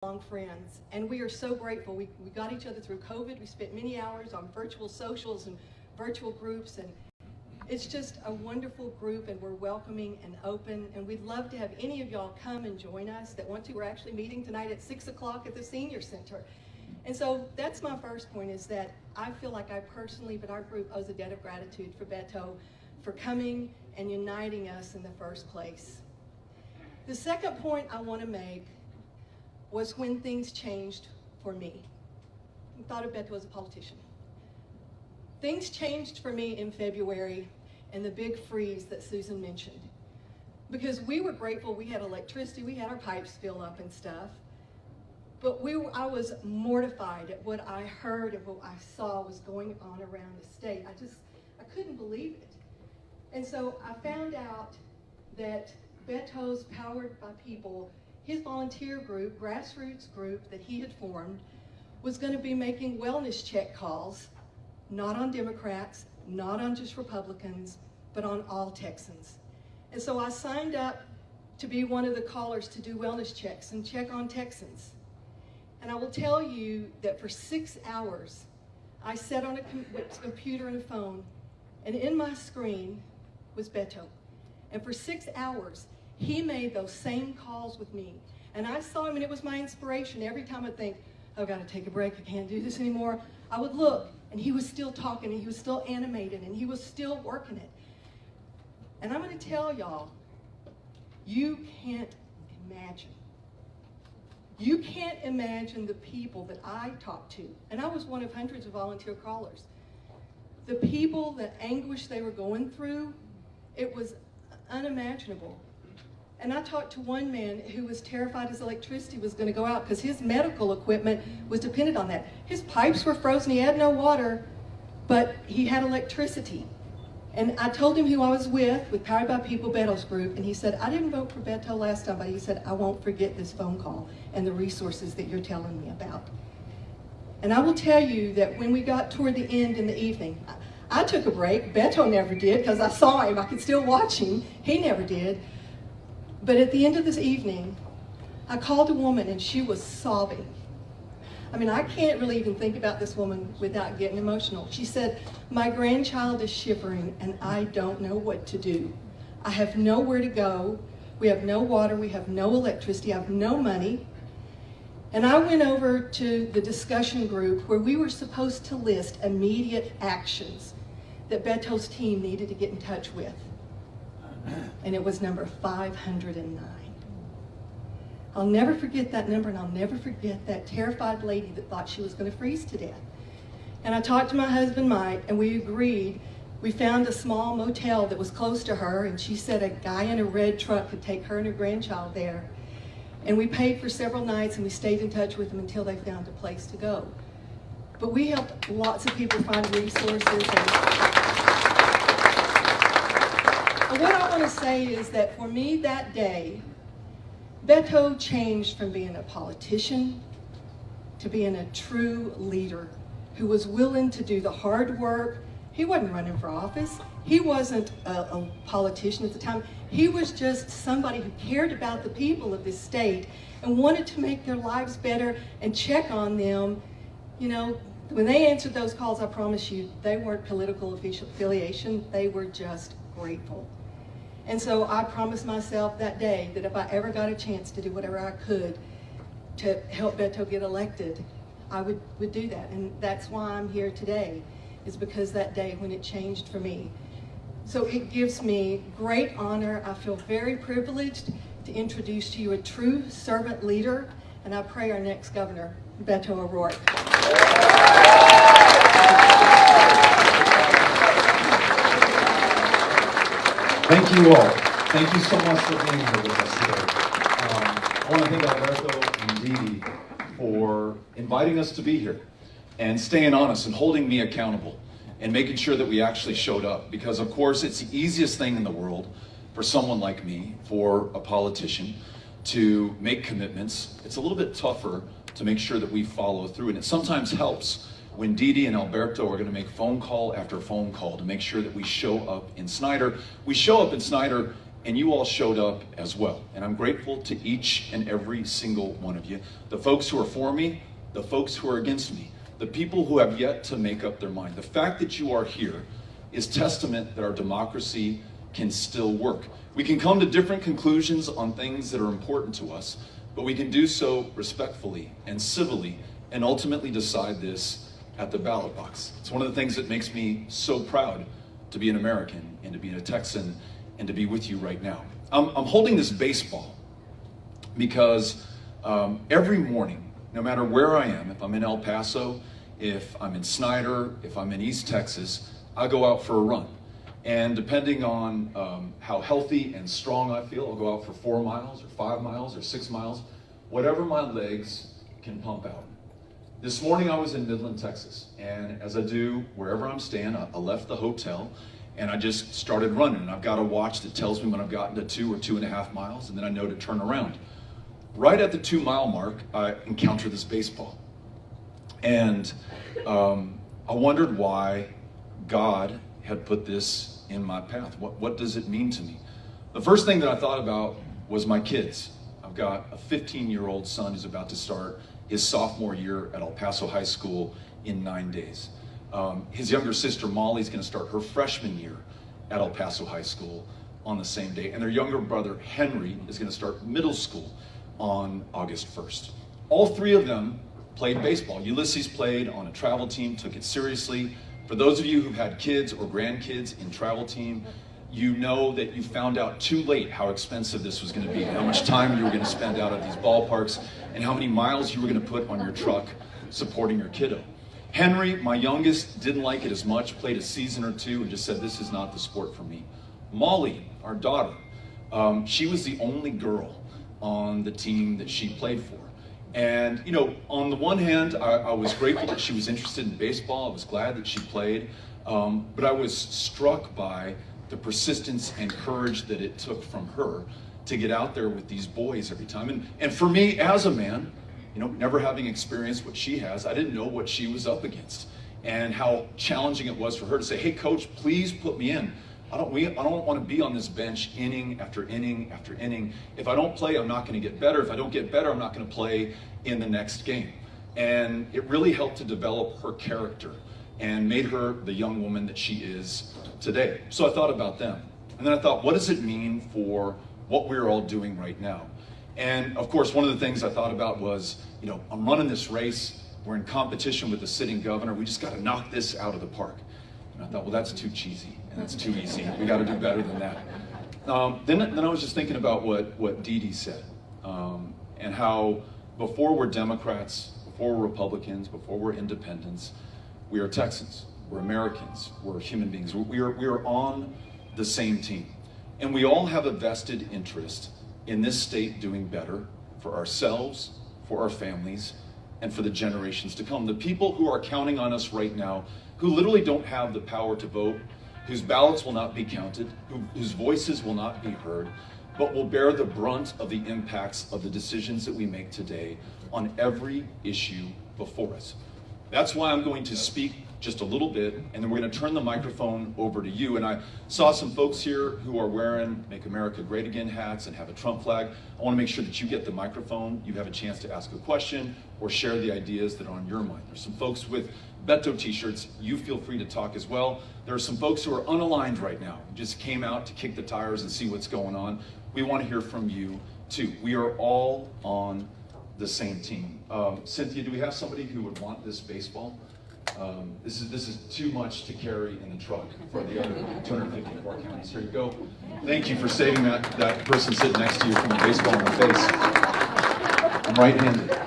long friends, and we are so grateful. We got each other through COVID. We spent many hours on virtual socials and virtual groups, and it's just a wonderful group, and we're welcoming and open, and we'd love to have any of y'all come and join us that want to. We're actually meeting tonight at 6 o'clock at the Senior Center. And so that's my first point, is that I feel like I personally, but our group owes a debt of gratitude for Beto for coming and uniting us in the first place. The second point I want to make was when things changed for me. I thought of Beto as a politician. Things changed for me in February and the big freeze that Susan mentioned. Because we were grateful we had electricity, we had our pipes fill up and stuff, but I was mortified at what I heard and what I saw was going on around the state. I couldn't believe it. And so I found out that Beto's Powered by People, his volunteer group, grassroots group that he had formed, was going to be making wellness check calls, not on Democrats, not on just Republicans, but on all Texans. And so I signed up to be one of the callers to do wellness checks and check on Texans. And I will tell you that for 6 hours, I sat on a computer and a phone, and in my screen was Beto. And for 6 hours, he made those same calls with me. And I saw him, and it was my inspiration. Every time I think, oh, I've got to take a break, I can't do this anymore, I would look, and he was still talking, and he was still animated, and he was still working it. And I'm going to tell y'all, you can't imagine. You can't imagine the people that I talked to, and I was one of hundreds of volunteer callers. The people, the anguish they were going through, it was unimaginable. And I talked to one man who was terrified his electricity was going to go out because his medical equipment was dependent on that. His pipes were frozen, he had no water, but he had electricity. And I told him who I was with Powered by People, Beto's group, and he said, I didn't vote for Beto last time, but he said, I won't forget this phone call and the resources that you're telling me about. And I will tell you that when we got toward the end in the evening, I took a break. Beto never did, because I saw him, I could still watch him. He never did. But at the end of this evening, I called a woman, and she was sobbing. I mean, I can't really even think about this woman without getting emotional. She said, my grandchild is shivering, and I don't know what to do. I have nowhere to go. We have no water. We have no electricity. I have no money. And I went over to the discussion group where we were supposed to list immediate actions that Beto's team needed to get in touch with. And it was number 509. I'll never forget that number, and I'll never forget that terrified lady that thought she was going to freeze to death. And I talked to my husband, Mike, and we agreed. We found a small motel that was close to her, and she said a guy in a red truck could take her and her grandchild there. And we paid for several nights, and we stayed in touch with them until they found a place to go. But we helped lots of people find resources. And what I want to say is that for me that day, Beto changed from being a politician to being a true leader who was willing to do the hard work. He wasn't running for office. He wasn't a politician at the time. He was just somebody who cared about the people of this state and wanted to make their lives better and check on them. You know, when they answered those calls, I promise you, they weren't political affiliation. They were just grateful. And so I promised myself that day that if I ever got a chance to do whatever I could to help Beto get elected, I would do that. And that's why I'm here today, is because that day when it changed for me. So it gives me great honor. I feel very privileged to introduce to you a true servant leader, and I pray our next governor, Beto O'Rourke. Thank you all. Thank you so much for being here with us today. I want to thank Alberto and Dee for inviting us to be here and staying honest and holding me accountable and making sure that we actually showed up. Because of course it's the easiest thing in the world for someone like me, for a politician, to make commitments. It's a little bit tougher to make sure that we follow through, and it sometimes helps when Dee and Alberto are going to make phone call after phone call to make sure that we show up in Snyder. We show up in Snyder and you all showed up as well. And I'm grateful to each and every single one of you. The folks who are for me, the folks who are against me, the people who have yet to make up their mind. The fact that you are here is testament that our democracy can still work. We can come to different conclusions on things that are important to us, but we can do so respectfully and civilly and ultimately decide this at the ballot box. It's one of the things that makes me so proud to be an American and to be a Texan and to be with you right now. I'm holding this baseball because every morning, no matter where I am, if I'm in El Paso, if I'm in Snyder, if I'm in East Texas, I go out for a run. And depending on how healthy and strong I feel, I'll go out for 4 miles or 5 miles or 6 miles, whatever my legs can pump out. This morning I was in Midland, Texas, and as I do wherever I'm staying, I left the hotel and I just started running. And I've got a watch that tells me when I've gotten to 2 or 2.5 miles, and then I know to turn around. Right at the 2-mile mark, I encounter this baseball. And I wondered why God had put this in my path. What does it mean to me? The first thing that I thought about was my kids. I've got a 15-year-old son who's about to start his sophomore year at El Paso High School in 9 days. His younger sister Molly's going to start her freshman year at El Paso High School on the same day, and their younger brother Henry is going to start middle school on August 1st. All 3 of them played baseball. Ulysses played on a travel team, took it seriously. For those of you who've had kids or grandkids in travel team, you know that you found out too late how expensive this was going to be, how much time you were going to spend out at these ballparks, and how many miles you were going to put on your truck supporting your kiddo. Henry, my youngest, didn't like it as much, played a season or 2 and just said, this is not the sport for me. Molly, our daughter, she was the only girl on the team that she played for. And, you know, on the one hand, I was grateful that she was interested in baseball. I was glad that she played. But I was struck by the persistence and courage that it took from her to get out there with these boys every time. And for me, as a man, you know, never having experienced what she has, I didn't know what she was up against and how challenging it was for her to say, hey, coach, please put me in. I don't want to be on this bench inning after inning after inning. If I don't play, I'm not going to get better. If I don't get better, I'm not going to play in the next game. And it really helped to develop her character and made her the young woman that she is today. So I thought about them. And then I thought, what does it mean for what we're all doing right now? And of course, one of the things I thought about was, you know, I'm running this race. We're in competition with the sitting governor. We just got to knock this out of the park. And I thought, well, that's too cheesy and that's too easy. We got to do better than that. Then I was just thinking about what Dee Dee said, and how before we're Democrats, before we're Republicans, before we're independents, we are Texans, we're Americans, we're human beings. We are on the same team. And we all have a vested interest in this state doing better for ourselves, for our families, and for the generations to come. The people who are counting on us right now, who literally don't have the power to vote, whose ballots will not be counted, whose voices will not be heard, but will bear the brunt of the impacts of the decisions that we make today on every issue before us. That's why I'm going to speak just a little bit, and then we're going to turn the microphone over to you. And I saw some folks here who are wearing Make America Great Again hats and have a Trump flag. I want to make sure that you get the microphone, you have a chance to ask a question or share the ideas that are on your mind. There's some folks with Beto t-shirts. You feel free to talk as well. There are some folks who are unaligned right now, who just came out to kick the tires and see what's going on. We want to hear from you too. We are all on the same team. Cynthia, do we have somebody who would want this baseball? This is too much to carry in the truck for the other 254 counties. Here you go. Thank you for saving that person sitting next to you from a baseball in the face. I'm right-handed.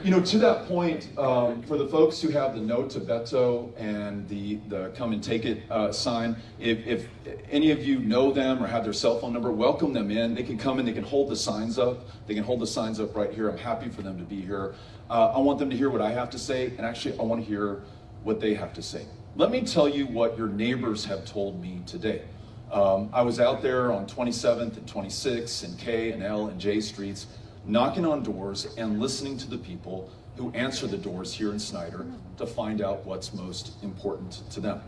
You know, to that point, for the folks who have the no to Beto and the come and take it sign, if any of you know them or have their cell phone number, welcome them in. They can come in, they can hold the signs up. They can hold the signs up right here. I'm happy for them to be here. I want them to hear what I have to say, and actually I want to hear what they have to say. Let me tell you what your neighbors have told me today. I was out there on 27th and 26th and K and L and J streets, knocking on doors and listening to the people who answer the doors here in Snyder to find out what's most important to them.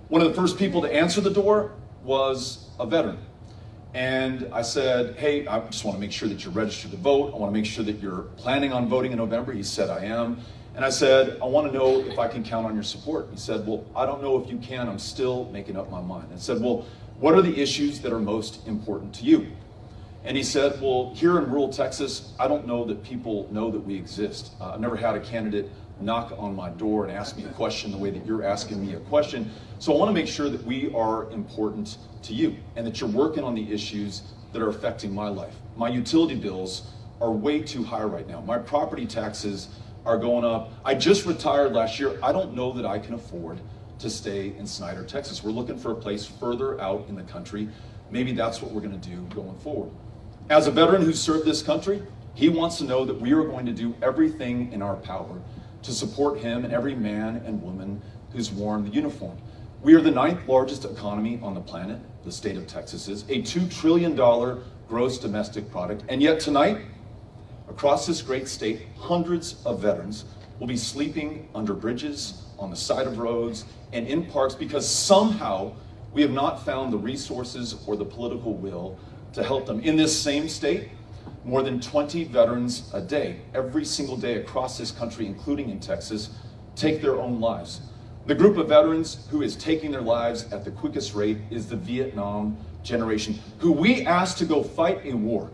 One of the first people to answer the door was a veteran. And I said, hey, I just want to make sure that you're registered to vote. I want to make sure that you're planning on voting in November. He said, I am. And I said, I want to know if I can count on your support. He said, well, I don't know if you can. I'm still making up my mind. I said, well, what are the issues that are most important to you? And he said, well, here in rural Texas, I don't know that people know that we exist. I've never had a candidate knock on my door and ask me a question the way that you're asking me a question. So I want to make sure that we are important to you and that you're working on the issues that are affecting my life. My utility bills are way too high right now. My property taxes are going up. I just retired last year. I don't know that I can afford to stay in Snyder, Texas. We're looking for a place further out in the country. Maybe that's what we're going to do going forward. As a veteran who served this country, he wants to know that we are going to do everything in our power to support him and every man and woman who's worn the uniform. We are the 9th largest economy on the planet, the state of Texas is, a $2 trillion gross domestic product, and yet tonight, across this great state, hundreds of veterans will be sleeping under bridges, on the side of roads, and in parks because somehow we have not found the resources or the political will to help them. In this same state, more than 20 veterans a day, every single day across this country, including in Texas, take their own lives. The group of veterans who is taking their lives at the quickest rate is the Vietnam generation, who we asked to go fight a war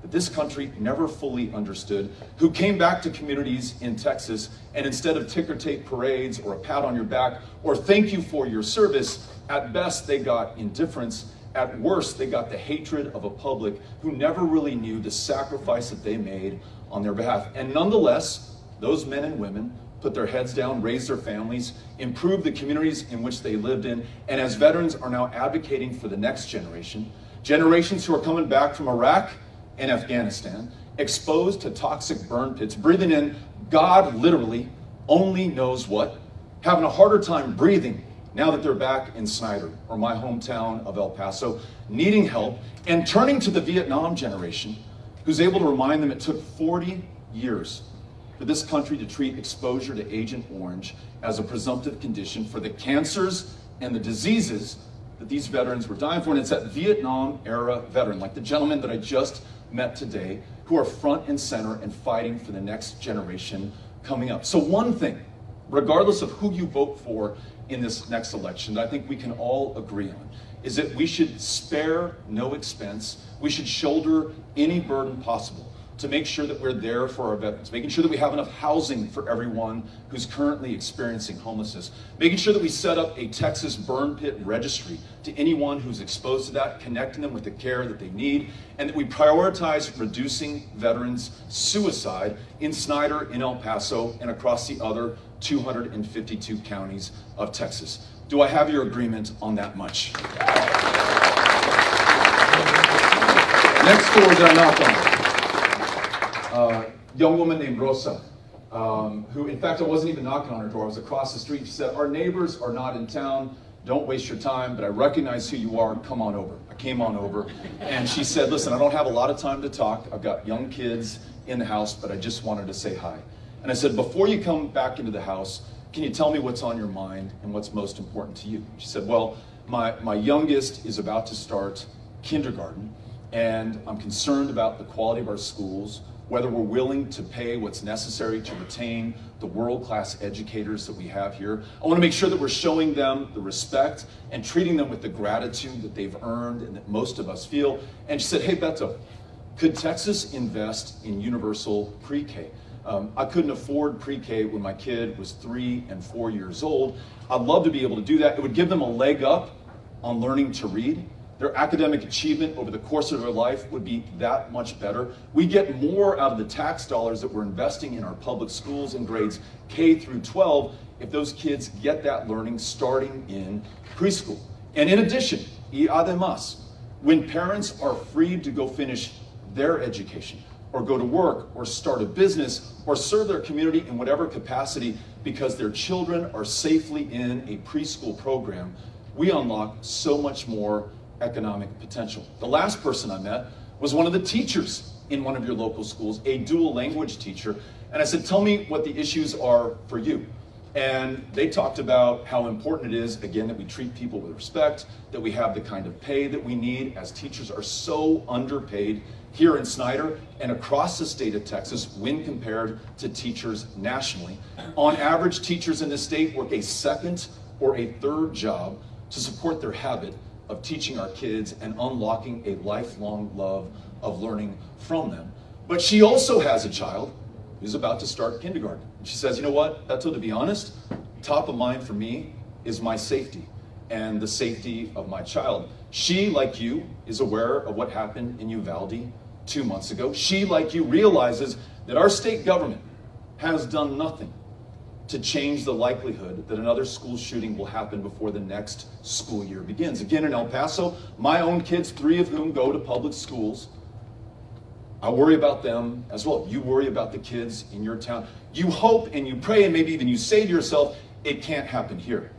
that this country never fully understood, who came back to communities in Texas, and instead of ticker tape parades or a pat on your back or thank you for your service, at best they got indifference. At worst, they got the hatred of a public who never really knew the sacrifice that they made on their behalf. And nonetheless, those men and women put their heads down, raised their families, improved the communities in which they lived in, and as veterans are now advocating for the next generation, generations who are coming back from Iraq and Afghanistan, exposed to toxic burn pits, breathing in God literally only knows what, having a harder time breathing now that they're back in Snyder, or my hometown of El Paso, needing help, and turning to the Vietnam generation, who's able to remind them it took 40 years for this country to treat exposure to Agent Orange as a presumptive condition for the cancers and the diseases that these veterans were dying for. And it's that Vietnam era veteran, like the gentleman that I just met today, who are front and center and fighting for the next generation coming up. So one thing, regardless of who you vote for in this next election, that I think we can all agree on, is that we should spare no expense. We should shoulder any burden possible to make sure that we're there for our veterans, making sure that we have enough housing for everyone who's currently experiencing homelessness, making sure that we set up a Texas burn pit registry to anyone who's exposed to that, connecting them with the care that they need, and that we prioritize reducing veterans' suicide in Snyder, in El Paso, and across the other 252 counties of Texas. Do I have your agreement on that much? Next door that I knocked on. Young woman named Rosa, who, in fact, I wasn't even knocking on her door. I was across the street. She said, our neighbors are not in town. Don't waste your time, but I recognize who you are. Come on over. I came on over, and she said, listen, I don't have a lot of time to talk. I've got young kids in the house, but I just wanted to say hi. And I said, before you come back into the house, can you tell me what's on your mind and what's most important to you? She said, well, my youngest is about to start kindergarten, and I'm concerned about the quality of our schools, whether we're willing to pay what's necessary to retain the world-class educators that we have here. I want to make sure that we're showing them the respect and treating them with the gratitude that they've earned and that most of us feel. And she said, hey, Beto, could Texas invest in universal pre-K? I couldn't afford pre-K when my kid was 3 and 4 years old. I'd love to be able to do that. It would give them a leg up on learning to read. Their academic achievement over the course of their life would be that much better. We get more out of the tax dollars that we're investing in our public schools in grades K through 12 if those kids get that learning starting in preschool. And in addition, y además, when parents are freed to go finish their education, or go to work, or start a business, or serve their community in whatever capacity because their children are safely in a preschool program, we unlock so much more economic potential. The last person I met was one of the teachers in one of your local schools, a dual language teacher. And I said, tell me what the issues are for you. And they talked about how important it is, again, that we treat people with respect, that we have the kind of pay that we need, as teachers are so underpaid here in Snyder and across the state of Texas when compared to teachers nationally. On average, teachers in this state work a second or a third job to support their habit of teaching our kids and unlocking a lifelong love of learning from them. But she also has a child who's about to start kindergarten. And she says, you know what, Beto, to be honest, top of mind for me is my safety and the safety of my child. She, like you, is aware of what happened in Uvalde 2 months ago. She, like you, realizes that our state government has done nothing to change the likelihood that another school shooting will happen before the next school year begins. Again, in El Paso, my own kids, 3 of whom go to public schools, I worry about them as well. You worry about the kids in your town. You hope and you pray and maybe even you say to yourself, it can't happen here.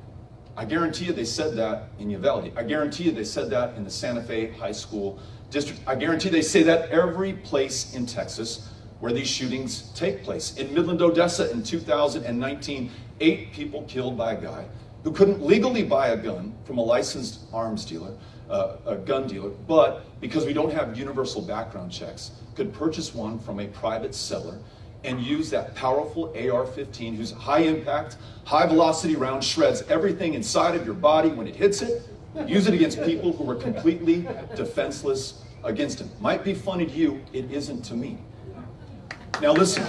I guarantee you they said that in Uvalde. I guarantee you they said that in the Santa Fe High School District. I guarantee they say that every place in Texas where these shootings take place. In Midland, Odessa in 2019, 8 people killed by a guy who couldn't legally buy a gun from a licensed arms dealer, a gun dealer, but because we don't have universal background checks, could purchase one from a private seller and use that powerful AR-15 whose high impact, high velocity round shreds everything inside of your body when it hits it, use it against people who are completely defenseless against him. Might be funny to you, it isn't to me. Now listen.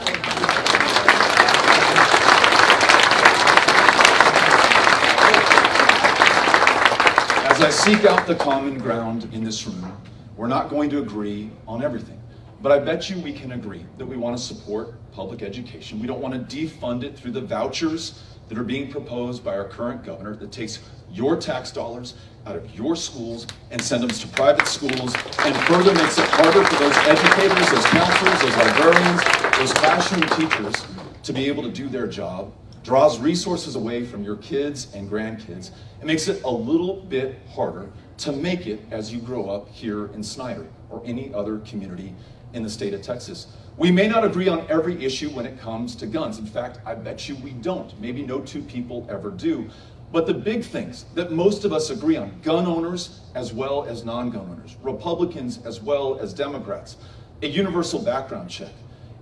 As I seek out the common ground in this room, we're not going to agree on everything. But I bet you we can agree that we want to support public education. We don't want to defund it through the vouchers that are being proposed by our current governor that takes your tax dollars out of your schools and send them to private schools and further makes it harder for those educators, those counselors, those librarians, those classroom teachers to be able to do their job, draws resources away from your kids and grandkids, and makes it a little bit harder to make it as you grow up here in Snyder or any other community in the state of Texas. We may not agree on every issue when it comes to guns. In fact, I bet you we don't. Maybe no 2 people ever do. But the big things that most of us agree on, gun owners as well as non-gun owners, Republicans as well as Democrats, a universal background check,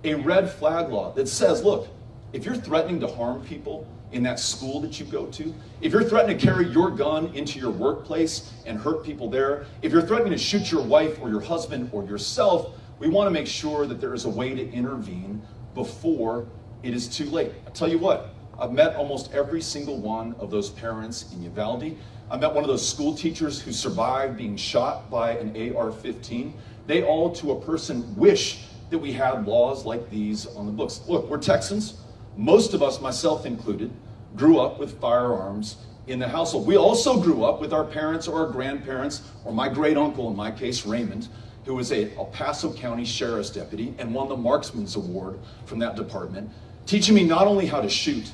a red flag law that says, look, if you're threatening to harm people in that school that you go to, if you're threatening to carry your gun into your workplace and hurt people there, if you're threatening to shoot your wife or your husband or yourself, we want to make sure that there is a way to intervene before it is too late. I tell you what, I've met almost every single one of those parents in Uvalde. I met one of those school teachers who survived being shot by an AR-15. They all, to a person, wish that we had laws like these on the books. Look, we're Texans. Most of us, myself included, grew up with firearms in the household. We also grew up with our parents or our grandparents, or my great uncle, in my case, Raymond, who was a El Paso County Sheriff's Deputy and won the Marksman's Award from that department, teaching me not only how to shoot,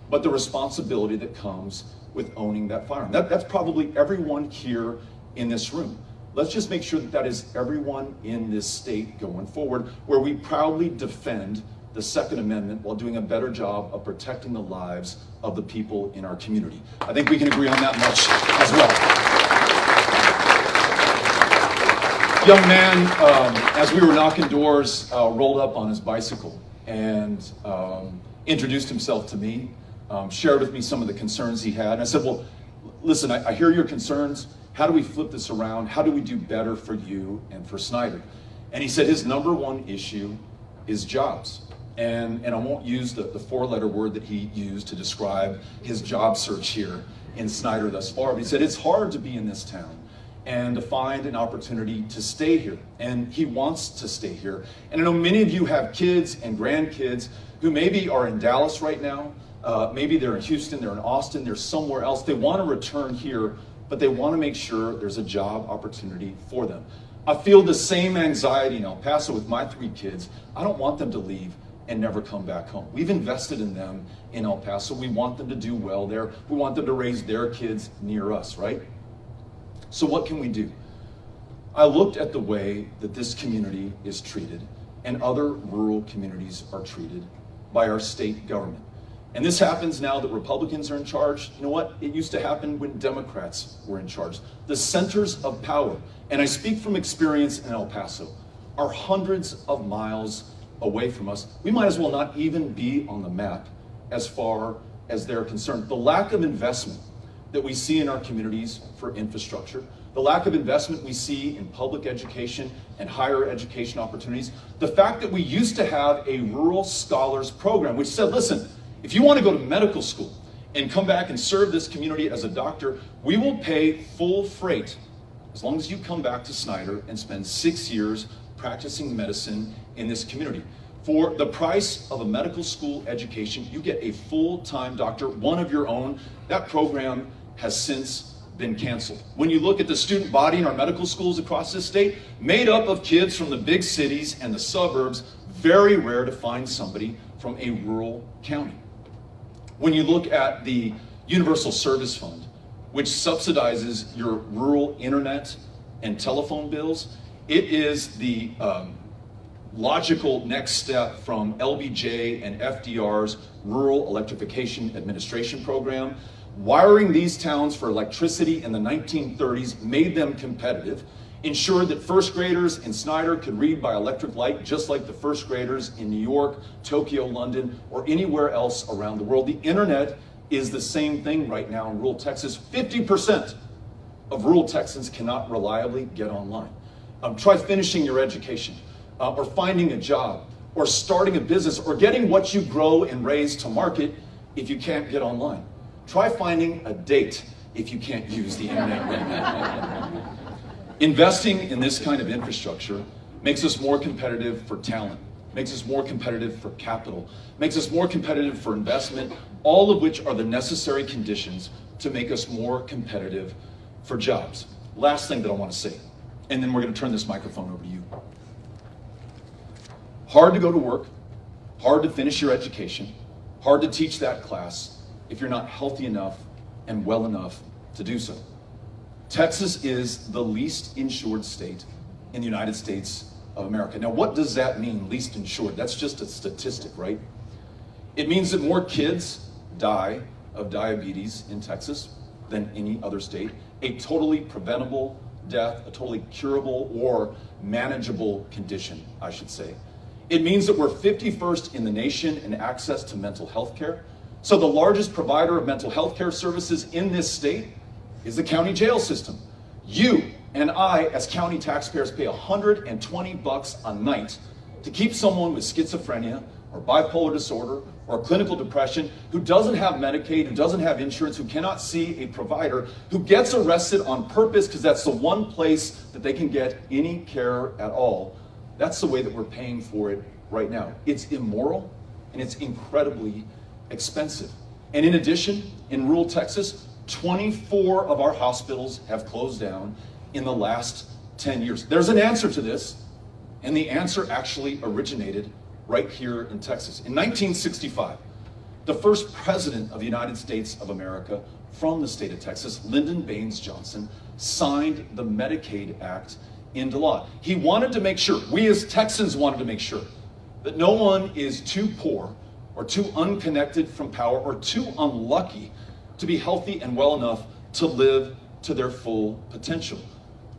but the responsibility that comes with owning that firearm. That's probably everyone here in this room. Let's just make sure that that is everyone in this state going forward, where we proudly defend the Second Amendment while doing a better job of protecting the lives of the people in our community. I think we can agree on that much as well. Young man, as we were knocking doors, rolled up on his bicycle and introduced himself to me, shared with me some of the concerns he had. And I said, well, listen, I hear your concerns. How do we flip this around? How do we do better for you and for Snyder? And he said his number one issue is jobs. And I won't use the 4-letter word that he used to describe his job search here in Snyder thus far, but he said it's hard to be in this town and to find an opportunity to stay here. And he wants to stay here. And I know many of you have kids and grandkids who maybe are in Dallas right now, maybe they're in Houston, they're in Austin, they're somewhere else. They want to return here, but they want to make sure there's a job opportunity for them. I feel the same anxiety in El Paso with my 3 kids. I don't want them to leave and never come back home. We've invested in them in El Paso. We want them to do well there. We want them to raise their kids near us, right? So what can we do? I looked at the way that this community is treated and other rural communities are treated by our state government. And this happens now that Republicans are in charge. You know what? It used to happen when Democrats were in charge. The centers of power, and I speak from experience in El Paso, are hundreds of miles away from us. We might as well not even be on the map as far as they're concerned. The lack of investment that we see in our communities for infrastructure, the lack of investment we see in public education and higher education opportunities, the fact that we used to have a rural scholars program which said, listen, if you want to go to medical school and come back and serve this community as a doctor, we will pay full freight as long as you come back to Snyder and spend 6 years practicing medicine in this community. For the price of a medical school education, you get a full-time doctor, one of your own. That program has since been canceled. When you look at the student body in our medical schools across this state, made up of kids from the big cities and the suburbs, very rare to find somebody from a rural county. When you look at the Universal Service Fund, which subsidizes your rural internet and telephone bills, it is the logical next step from LBJ and FDR's Rural Electrification Administration Program. Wiring these towns for electricity in the 1930s made them competitive, ensured that first graders in Snyder could read by electric light just like the first graders in New York, Tokyo, London, or anywhere else around the world. The internet is the same thing right now in rural Texas. 50% of rural Texans cannot reliably get online. Try finishing your education, or finding a job, or starting a business, or getting what you grow and raise to market if you can't get online. Try finding a date if you can't use the internet right now. Investing in this kind of infrastructure makes us more competitive for talent, makes us more competitive for capital, makes us more competitive for investment, all of which are the necessary conditions to make us more competitive for jobs. Last thing that I want to say, and then we're going to turn this microphone over to you. Hard to go to work, hard to finish your education, hard to teach that class if you're not healthy enough and well enough to do so. Texas is the least insured state in the United States of America. Now, what does that mean, least insured? That's just a statistic, right? It means that more kids die of diabetes in Texas than any other state. A totally preventable death, a totally curable or manageable condition, I should say. It means that we're 51st in the nation in access to mental health care. So the largest provider of mental health care services in this state is the county jail system. You and I, as county taxpayers, pay $120 a night to keep someone with schizophrenia or bipolar disorder or clinical depression who doesn't have Medicaid, who doesn't have insurance, who cannot see a provider, who gets arrested on purpose because that's the one place that they can get any care at all. That's the way that we're paying for it right now. It's immoral and it's incredibly expensive. And in addition, in rural Texas, 24 of our hospitals have closed down in the last 10 years. There's an answer to this, and the answer actually originated right here in Texas. In 1965, the first president of the United States of America from the state of Texas, Lyndon Baines Johnson, signed the Medicaid Act into law. He wanted to make sure, we as Texans wanted to make sure, that no one is too poor or too unconnected from power or too unlucky to be healthy and well enough to live to their full potential.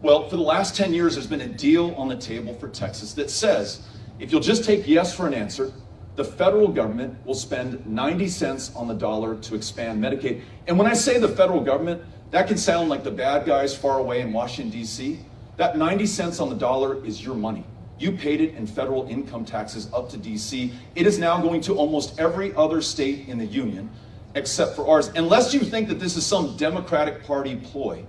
Well, for the last 10 years, there's been a deal on the table for Texas that says, if you'll just take yes for an answer, the federal government will spend 90 cents on the dollar to expand Medicaid. And when I say the federal government, that can sound like the bad guys far away in Washington, D.C. That 90 cents on the dollar is your money. You paid it in federal income taxes up to D.C. It is now going to almost every other state in the union, except for ours. Unless you think that this is some Democratic Party ploy.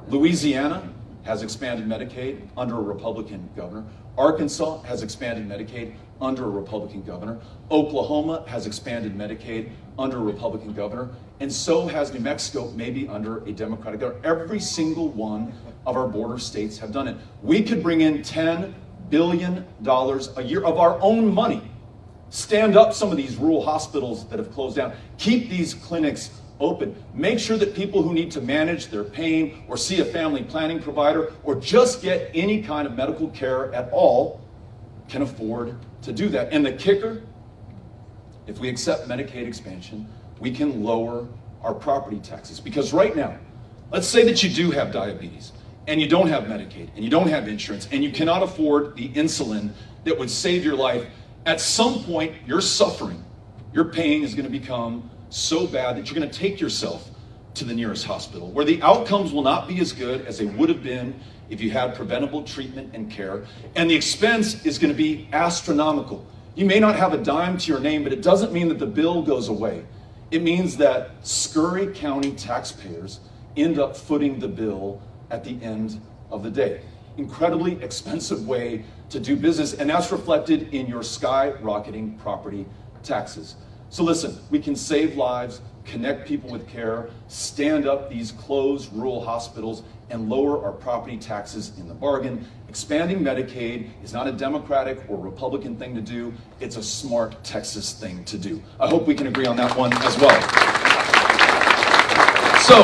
Louisiana has expanded Medicaid under a Republican governor. Arkansas has expanded Medicaid under a Republican governor. Oklahoma has expanded Medicaid under a Republican governor. And so has New Mexico, maybe under a Democratic governor. Every single one of our border states have done it. We could bring in $10 billion a year of our own money. Stand up some of these rural hospitals that have closed down. Keep these clinics open. Make sure that people who need to manage their pain or see a family planning provider or just get any kind of medical care at all can afford to do that. And the kicker if we accept Medicaid expansion, we can lower our property taxes. Because right now, let's say that you do have diabetes, and you don't have Medicaid, and you don't have insurance, and you cannot afford the insulin that would save your life. At some point, your suffering, your pain is going to become so bad that you're going to take yourself to the nearest hospital, where the outcomes will not be as good as they would have been if you had preventable treatment and care, and the expense is going to be astronomical. You may not have a dime to your name, but it doesn't mean that the bill goes away. It means that Scurry County taxpayers end up footing the bill at the end of the day. Incredibly expensive way to do business, and that's reflected in your skyrocketing property taxes. So listen, we can save lives, connect people with care, stand up these closed rural hospitals, and lower our property taxes in the bargain. Expanding Medicaid is not a Democratic or Republican thing to do. It's a smart Texas thing to do. I hope we can agree on that one as well. So,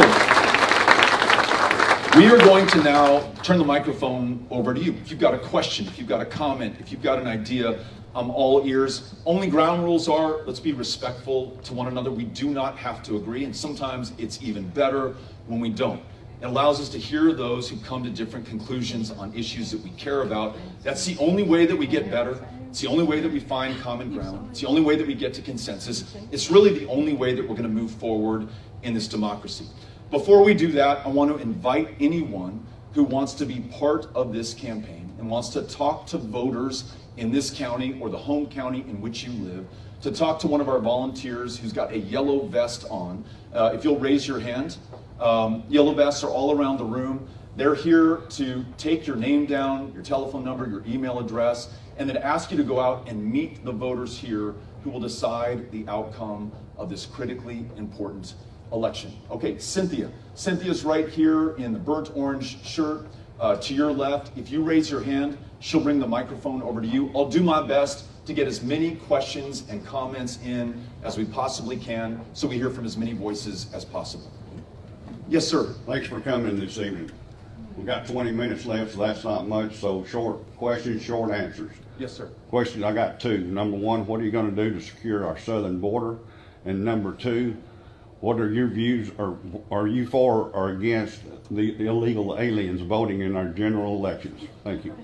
we are going to now turn the microphone over to you. If you've got a question, if you've got a comment, if you've got an idea, I'm all ears. Only ground rules are, let's be respectful to one another. We do not have to agree, and sometimes it's even better when we don't. It allows us to hear those who come to different conclusions on issues that we care about. That's the only way that we get better. It's the only way that we find common ground. It's the only way that we get to consensus. It's really the only way that we're going to move forward in this democracy. Before we do that, I want to invite anyone who wants to be part of this campaign and wants to talk to voters in this county or the home county in which you live, to talk to one of our volunteers who's got a yellow vest on. If you'll raise your hand. Yellow vests are all around the room. They're here to take your name down, your telephone number, your email address, and then ask you to go out and meet the voters here who will decide the outcome of this critically important election. Okay, Cynthia. Cynthia's right here in the burnt orange shirt to your left. If you raise your hand, she'll bring the microphone over to you. I'll do my best to get as many questions and comments in as we possibly can so we hear from as many voices as possible. Yes, sir. Thanks for coming this evening. We've got 20 minutes left, so that's not much, so short questions, short answers. Yes, sir. Questions, I got two. Number one, what are you going to do to secure our southern border? And number two, what are your views, or are you for or against the illegal aliens voting in our general elections? Thank you.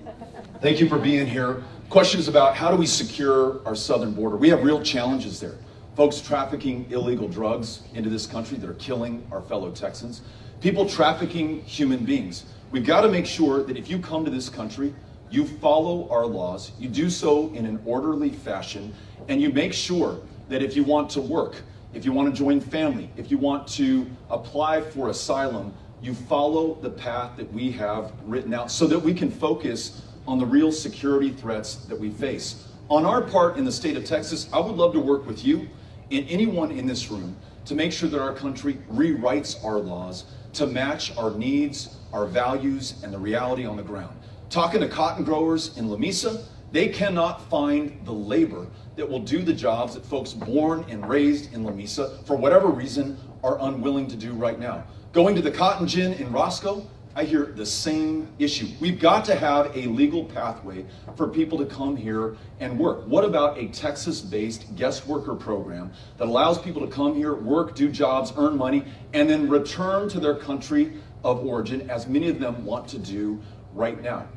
Thank you for being here. Questions about how do we secure our southern border? We have real challenges there. Folks trafficking illegal drugs into this country that are killing our fellow Texans. People trafficking human beings. We've got to make sure that if you come to this country, you follow our laws, you do so in an orderly fashion, and you make sure that if you want to work, if you want to join family, if you want to apply for asylum, you follow the path that we have written out so that we can focus on the real security threats that we face. On our part in the state of Texas, I would love to work with you and anyone in this room to make sure that our country rewrites our laws to match our needs, our values, and the reality on the ground. Talking to cotton growers in Lamesa, they cannot find the labor that will do the jobs that folks born and raised in Lamesa, for whatever reason, are unwilling to do right now. Going to the cotton gin in Roscoe, I hear the same issue. We've got to have a legal pathway for people to come here and work. What about a Texas-based guest worker program that allows people to come here, work, do jobs, earn money, and then return to their country of origin, as many of them want to do right now?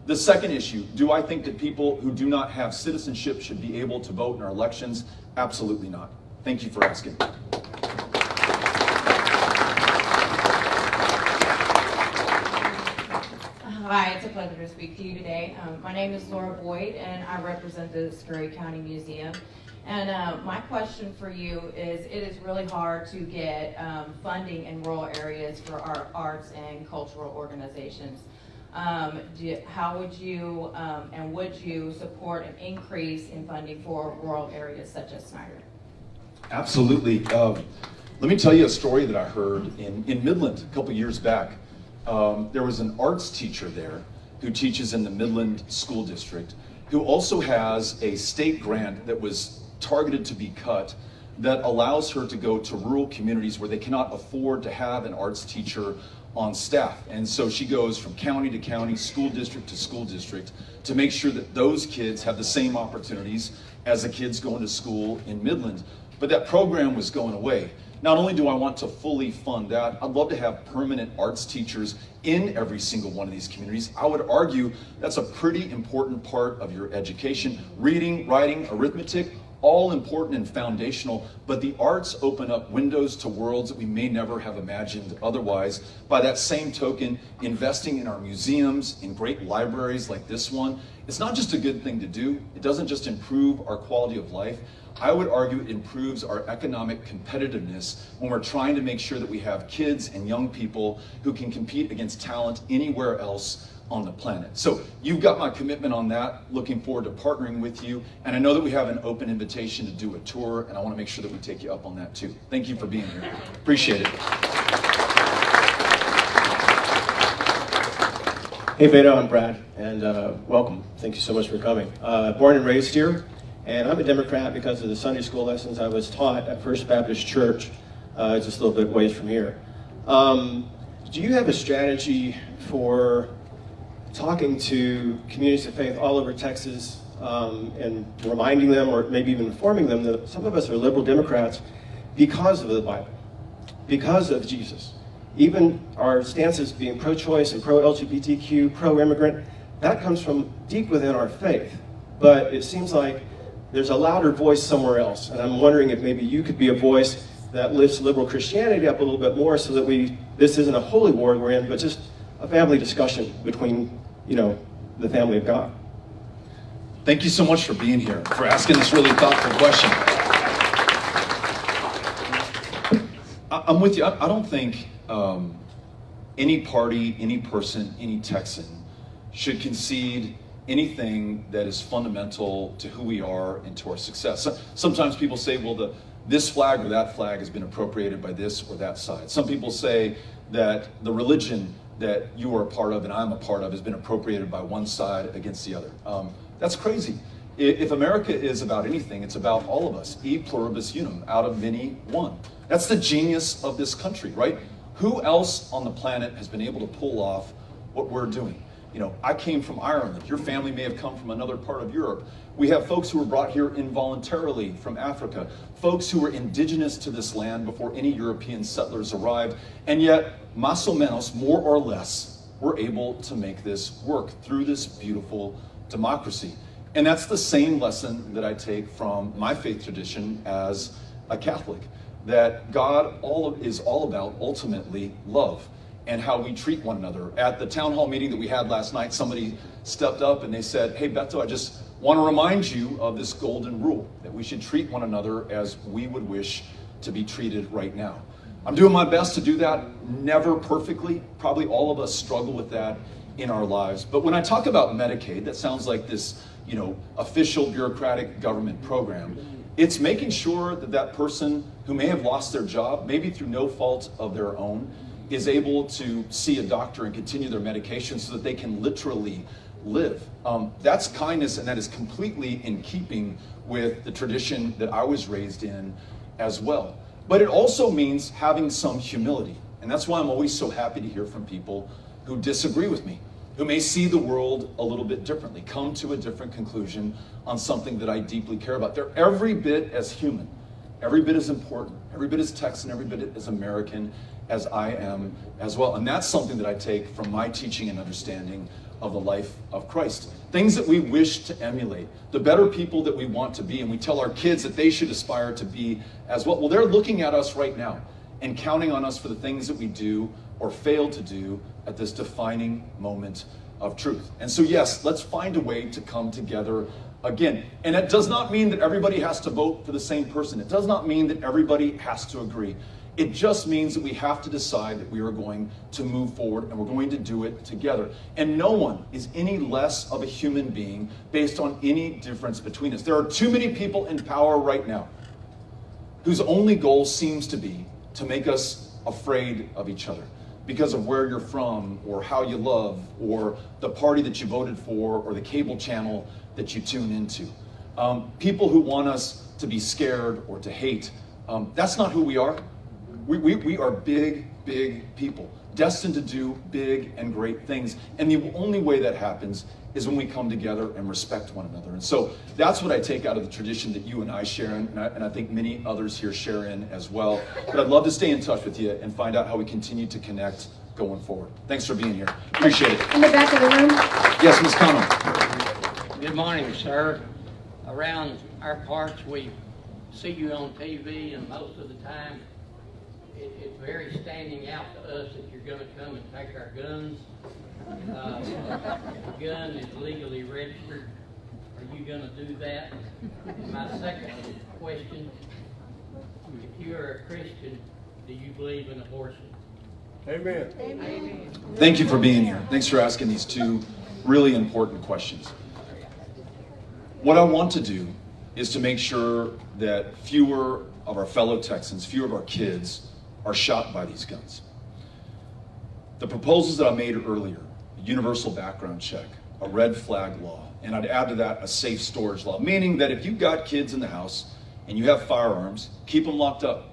The second issue, do I think that people who do not have citizenship should be able to vote in our elections? Absolutely not. Thank you for asking. Hi, it's a pleasure to speak to you today. My name is Laura Boyd, and I represent the Scurry County Museum. And my question for you is, it is really hard to get funding in rural areas for our arts and cultural organizations. How would you and would you support an increase in funding for rural areas such as Snyder? Absolutely. Let me tell you a story that I heard in Midland a couple years back. There was an arts teacher there who teaches in the Midland School District, who also has a state grant that was targeted to be cut that allows her to go to rural communities where they cannot afford to have an arts teacher on staff. And so she goes from county to county, school district to school district, to make sure that those kids have the same opportunities as the kids going to school in Midland. But that program was going away. Not only do I want to fully fund that, I'd love to have permanent arts teachers in every single one of these communities. I would argue that's a pretty important part of your education. Reading, writing, arithmetic, all important and foundational, but the arts open up windows to worlds that we may never have imagined otherwise. By that same token, investing in our museums, in great libraries like this one, it's not just a good thing to do. It doesn't just improve our quality of life. I would argue it improves our economic competitiveness when we're trying to make sure that we have kids and young people who can compete against talent anywhere else on the planet. So you've got my commitment on that. Looking forward to partnering with you. And I know that we have an open invitation to do a tour, and I want to make sure that we take you up on that too. Thank you for being here. Appreciate it. Hey Beto, I'm Brad, and welcome. Thank you so much for coming. Born and raised here, and I'm a Democrat because of the Sunday school lessons I was taught at First Baptist Church, just a little bit ways from here. Do you have a strategy for talking to communities of faith all over Texas and reminding them, or maybe even informing them, that some of us are liberal Democrats because of the Bible, because of Jesus? Even our stances being pro-choice and pro-LGBTQ, pro-immigrant, that comes from deep within our faith. But it seems like there's a louder voice somewhere else. And I'm wondering if maybe you could be a voice that lifts liberal Christianity up a little bit more, so that this isn't a holy war we're in, but just a family discussion between, the family of God. Thank you so much for being here, for asking this really thoughtful question. I'm with you. I don't think any party, any person, any Texan should concede anything that is fundamental to who we are and to our success. Sometimes people say, well, this flag or that flag has been appropriated by this or that side. Some people say that the religion that you are a part of and I'm a part of has been appropriated by one side against the other. That's crazy. If America is about anything, it's about all of us. E pluribus unum, out of many, one. That's the genius of this country, right? Who else on the planet has been able to pull off what we're doing? I came from Ireland. Your family may have come from another part of Europe. We have folks who were brought here involuntarily from Africa, folks who were indigenous to this land before any European settlers arrived, and yet, más o menos, more or less, we're able to make this work through this beautiful democracy. And that's the same lesson that I take from my faith tradition as a Catholic, that God is all about ultimately love and how we treat one another. At the town hall meeting that we had last night, somebody stepped up and they said, hey Beto, I just want to remind you of this golden rule, that we should treat one another as we would wish to be treated right now. I'm doing my best to do that, never perfectly. Probably all of us struggle with that in our lives. But when I talk about Medicaid, that sounds like this, official bureaucratic government program. It's making sure that that person who may have lost their job, maybe through no fault of their own, is able to see a doctor and continue their medication so that they can literally live. That's kindness, and that is completely in keeping with the tradition that I was raised in as well. But it also means having some humility. And that's why I'm always so happy to hear from people who disagree with me, who may see the world a little bit differently, come to a different conclusion on something that I deeply care about. They're every bit as human, every bit as important, every bit as Texan, every bit as American as I am as well. And that's something that I take from my teaching and understanding of the life of Christ. Things that we wish to emulate, the better people that we want to be, and we tell our kids that they should aspire to be as well. Well, they're looking at us right now and counting on us for the things that we do or fail to do at this defining moment of truth. And so yes, let's find a way to come together again. And it does not mean that everybody has to vote for the same person. It does not mean that everybody has to agree. It just means that we have to decide that we are going to move forward and we're going to do it together. And no one is any less of a human being based on any difference between us. There are too many people in power right now whose only goal seems to be to make us afraid of each other because of where you're from or how you love or the party that you voted for or the cable channel that you tune into. People who want us to be scared or to hate, that's not who we are. We are big, big people. destined to do big and great things. And the only way that happens is when we come together and respect one another. And so that's what I take out of the tradition that you and I share in, and I think many others here share in as well. But I'd love to stay in touch with you and find out how we continue to connect going forward. Thanks for being here. Appreciate it. In the back of the room. Yes, Ms. Connell. Good morning, sir. Around our parts, we see you on TV, and most of the time, it's very standing out to us that you're going to come and take our guns. The gun is legally registered. Are you going to do that? And my second question, if you're a Christian, do you believe in abortion? Amen. Thank you for being here. Thanks for asking these two really important questions. What I want to do is to make sure that fewer of our fellow Texans, fewer of our kids, are shot by these guns. The proposals that I made earlier, a universal background check, a red flag law, and I'd add to that a safe storage law, meaning that if you've got kids in the house and you have firearms, keep them locked up.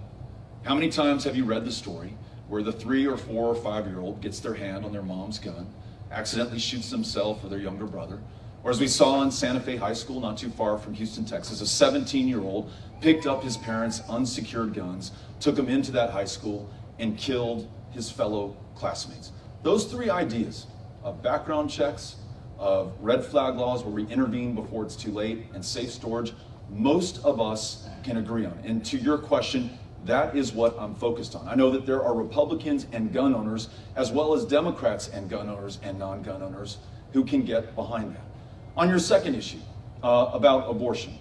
How many times have you read the story where the 3 or 4 or 5-year-old gets their hand on their mom's gun, accidentally shoots themselves or their younger brother? Or as we saw in Santa Fe High School, not too far from Houston, Texas, a 17-year-old picked up his parents' unsecured guns, took them into that high school, and killed his fellow classmates. Those 3 ideas of background checks, of red flag laws where we intervene before it's too late, and safe storage, most of us can agree on. And to your question, that is what I'm focused on. I know that there are Republicans and gun owners, as well as Democrats and gun owners and non-gun owners, who can get behind that. On your second issue about abortion,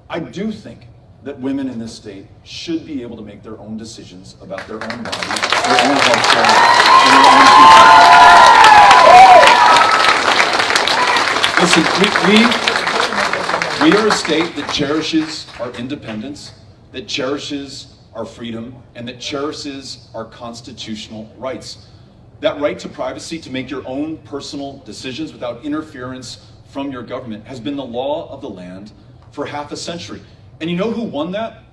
I do think that women in this state should be able to make their own decisions about their own bodies, their own health care, and their own future. Listen, we are a state that cherishes our independence, that cherishes our freedom, and that cherishes our constitutional rights. That right to privacy, to make your own personal decisions without interference from your government, has been the law of the land for half a century. And you know who won that?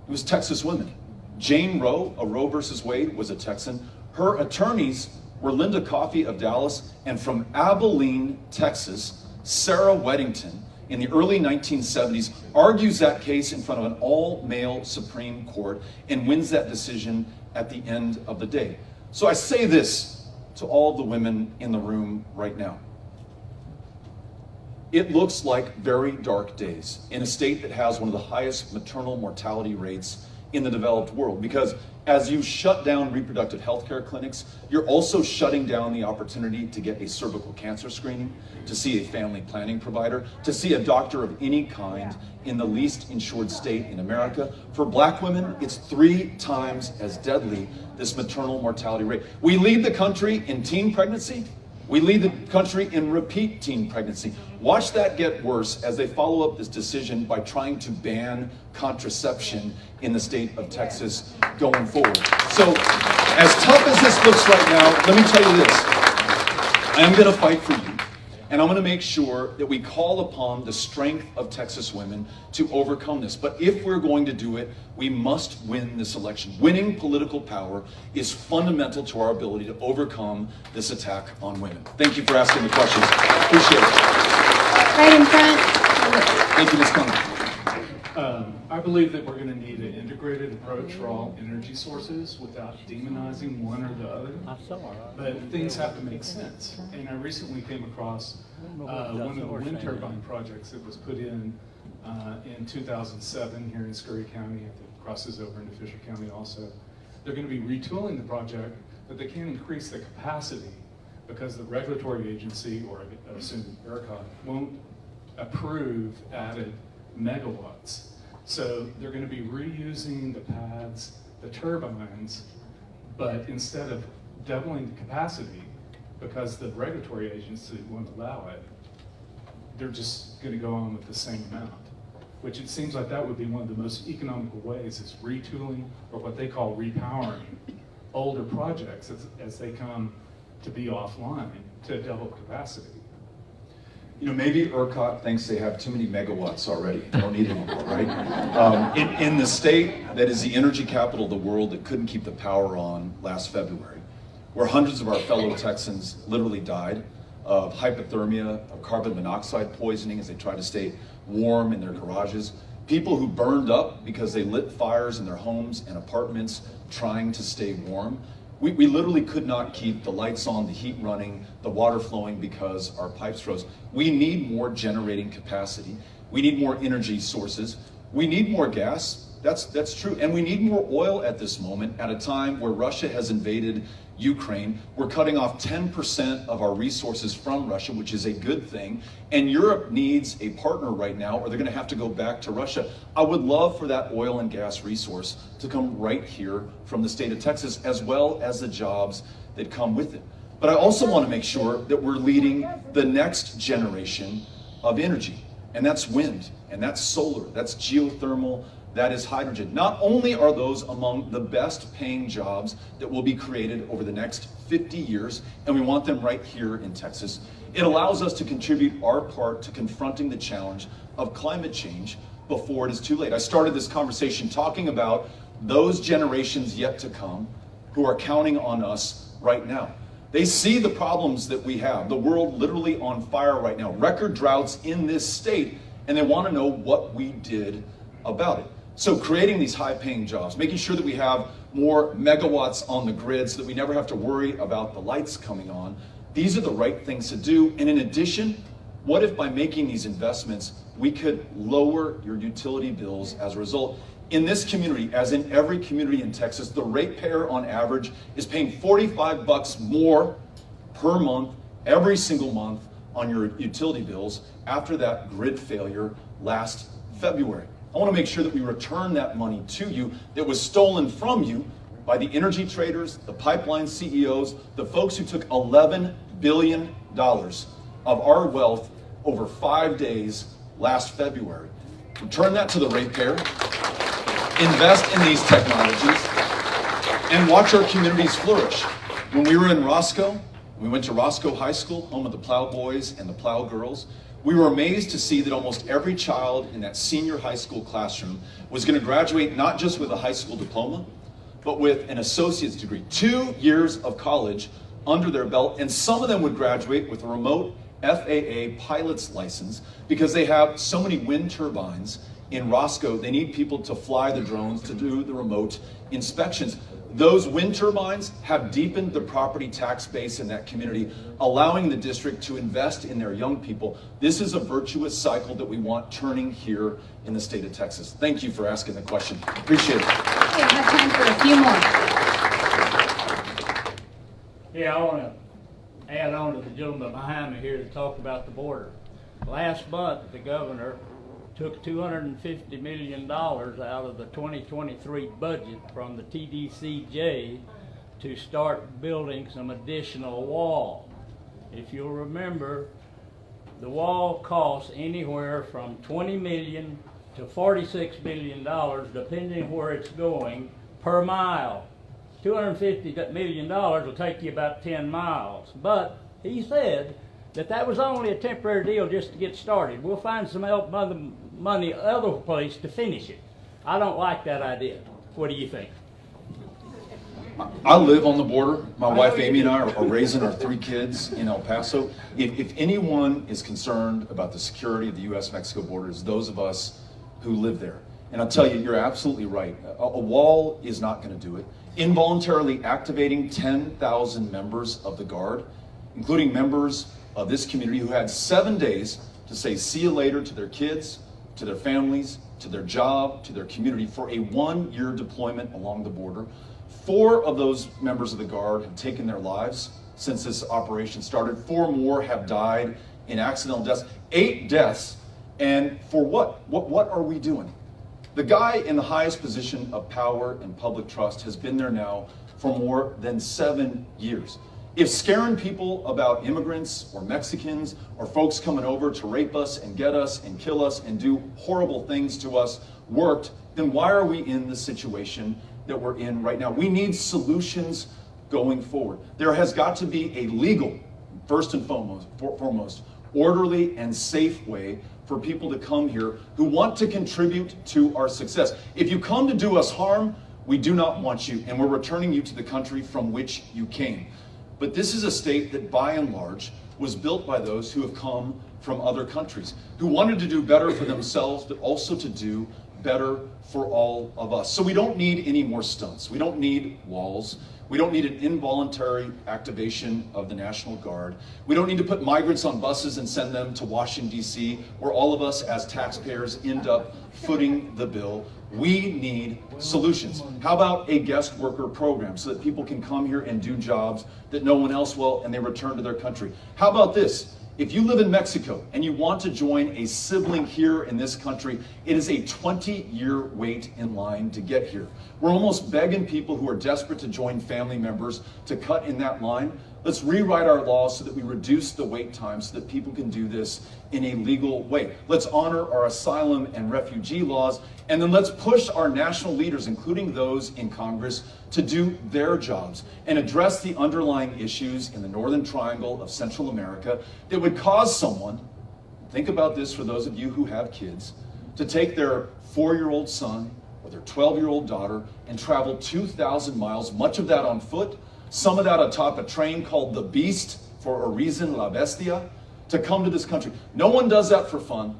It was Texas women. Jane Roe, a Roe versus Wade, was a Texan. Her attorneys were Linda Coffey of Dallas, and from Abilene, Texas, Sarah Weddington, in the early 1970s, argues that case in front of an all-male Supreme Court and wins that decision at the end of the day. So I say this to all the women in the room right now. It looks like very dark days in a state that has one of the highest maternal mortality rates in the developed world, because as you shut down reproductive health care clinics, you're also shutting down the opportunity to get a cervical cancer screening, to see a family planning provider, to see a doctor of any kind in the least insured state in America. For Black women, it's 3 times as deadly, this maternal mortality rate. We lead the country in teen pregnancy. We lead the country in repeat teen pregnancy. Watch that get worse as they follow up this decision by trying to ban contraception in the state of Texas going forward. So, as tough as this looks right now, let me tell you this. I am going to fight for you. And I'm going to make sure that we call upon the strength of Texas women to overcome this. But if we're going to do it, we must win this election. Winning political power is fundamental to our ability to overcome this attack on women. Thank you for asking the questions. Appreciate it. Right in front. Thank you, Ms. Conlon. I believe that we're going to need an integrated approach for all energy sources without demonizing one or the other. But things have to make sense. And I recently came across one of the wind turbine projects that was put in 2007 here in Scurry County. It crosses over into Fisher County also. They're going to be retooling the project, but they can't increase the capacity because the regulatory agency, or I assume ERCOT, won't approve added megawatts. So they're going to be reusing the pads, the turbines, but instead of doubling the capacity, because the regulatory agency won't allow it, they're just going to go on with the same amount, which it seems like that would be one of the most economical ways, is retooling, or what they call repowering, older projects as they come to be offline to double capacity. You know, maybe ERCOT thinks they have too many megawatts already. They don't need any more, right? In the state that is the energy capital of the world that couldn't keep the power on last February, where hundreds of our fellow Texans literally died of hypothermia, of carbon monoxide poisoning as they tried to stay warm in their garages. People who burned up because they lit fires in their homes and apartments trying to stay warm. We literally could not keep the lights on, the heat running, the water flowing because our pipes froze. We need more generating capacity. We need more energy sources. We need more gas. That's true. And we need more oil at this moment at a time where Russia has invaded Ukraine. We're cutting off 10% of our resources from Russia, which is a good thing. And Europe needs a partner right now, or they're going to have to go back to Russia. I would love for that oil and gas resource to come right here from the state of Texas, as well as the jobs that come with it. But I also want to make sure that we're leading the next generation of energy. And that's wind, and that's solar, that's geothermal, that is hydrogen. Not only are those among the best paying jobs that will be created over the next 50 years, and we want them right here in Texas, it allows us to contribute our part to confronting the challenge of climate change before it is too late. I started this conversation talking about those generations yet to come who are counting on us right now. They see the problems that we have, the world literally on fire right now, record droughts in this state, and they want to know what we did about it. So creating these high-paying jobs, making sure that we have more megawatts on the grid so that we never have to worry about the lights coming on, these are the right things to do. And in addition, what if by making these investments, we could lower your utility bills as a result? In this community, as in every community in Texas, the ratepayer on average is paying $45 more per month, every single month, on your utility bills after that grid failure last February. I want to make sure that we return that money to you that was stolen from you by the energy traders, the pipeline CEOs, the folks who took $11 billion of our wealth over 5 days last February. Return that to the ratepayer, invest in these technologies, and watch our communities flourish. When we were in Roscoe, we went to Roscoe High School, home of the Plow Boys and the Plow Girls. We were amazed to see that almost every child in that senior high school classroom was going to graduate not just with a high school diploma, but with an associate's degree, 2 years of college under their belt, and some of them would graduate with a remote FAA pilot's license because they have so many wind turbines in Roscoe, they need people to fly the drones to do the remote inspections. Those wind turbines have deepened the property tax base in that community, allowing the district to invest in their young people. This is a virtuous cycle that we want turning here in the state of Texas. Thank you for asking the question. Appreciate it. Okay, I have time for a few more. Yeah, I want to add on to the gentleman behind me here to talk about the border. Last month, the governor took $250 million out of the 2023 budget from the TDCJ to start building some additional wall. If you'll remember, the wall costs anywhere from $20 million to $46 million, depending where it's going, per mile. $250 million will take you about 10 miles. But he said that was only a temporary deal just to get started. We'll find some money other place to finish it. I don't like that idea. What do you think? I live on the border. My wife Amy and I are raising our 3 kids in El Paso. If anyone is concerned about the security of the U.S.-Mexico border, it's those of us who live there. And I'll tell you, you're absolutely right. A wall is not going to do it. Involuntarily activating 10,000 members of the Guard, including members of this community who had 7 days to say see you later to their kids, to their families, to their job, to their community for a 1-year deployment along the border. 4 of those members of the Guard have taken their lives since this operation started. 4 more have died in accidental deaths. 8 deaths, and for what? What are we doing? The guy in the highest position of power and public trust has been there now for more than 7 years. If scaring people about immigrants or Mexicans or folks coming over to rape us and get us and kill us and do horrible things to us worked, then why are we in the situation that we're in right now? We need solutions going forward. There has got to be a legal, first and foremost, orderly and safe way for people to come here who want to contribute to our success. If you come to do us harm, We do not want you, and we're returning you to the country from which you came. But this is a state that, by and large, was built by those who have come from other countries, who wanted to do better for themselves, but also to do better for all of us. So we don't need any more stunts. We don't need walls. We don't need an involuntary activation of the National Guard. We don't need to put migrants on buses and send them to Washington, D.C., where all of us as taxpayers end up footing the bill. We need solutions. How about a guest worker program so that people can come here and do jobs that no one else will and they return to their country? How about this? If you live in Mexico and you want to join a sibling here in this country, it is a 20-year wait in line to get here. We're almost begging people who are desperate to join family members to cut in that line. Let's rewrite our laws so that we reduce the wait time so that people can do this in a legal way. Let's honor our asylum and refugee laws, and then let's push our national leaders, including those in Congress, to do their jobs and address the underlying issues in the Northern Triangle of Central America that would cause someone, think about this for those of you who have kids, to take their 4-year-old son or their 12-year-old daughter and travel 2,000 miles, much of that on foot, some of that atop a train called the Beast, for a reason, La Bestia, to come to this country. No one does that for fun.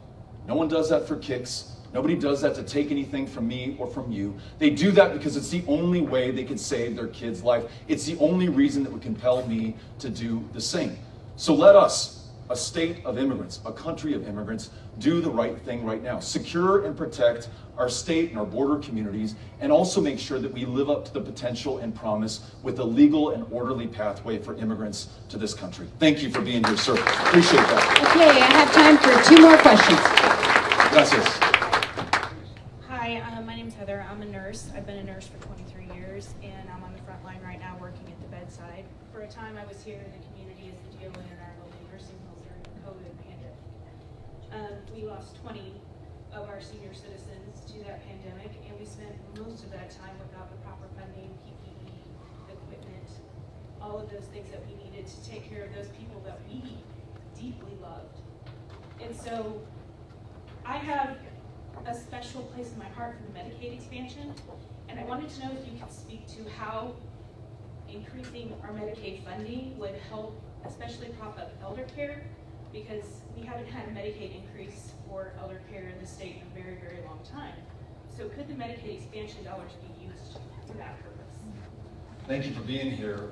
No one does that for kicks. Nobody does that to take anything from me or from you. They do that because it's the only way they could save their kid's life. It's the only reason that would compel me to do the same. So let us, a state of immigrants, a country of immigrants, do the right thing right now. Secure and protect our state and our border communities, and also make sure that we live up to the potential and promise with a legal and orderly pathway for immigrants to this country. Thank you for being here, sir. Appreciate that. Okay, I have time for 2 more questions. Gracias. Hi, my name's Heather. I'm a nurse. I've been a nurse for 23 years, and I'm on the front line right now working at the bedside. For a time, I was here in the community as the DON in our local nursing home during the COVID pandemic. We lost 20 of our senior citizens to that pandemic, and we spent most of that time without the proper funding, PPE, equipment, all of those things that we needed to take care of those people that we deeply loved. And so I have a special place in my heart for the Medicaid expansion, and I wanted to know if you could speak to how increasing our Medicaid funding would help, especially prop up elder care, because we haven't had a Medicaid increase for elder care in the state in a very, very long time. So could the Medicaid expansion dollars be used for that purpose? Thank you for being here,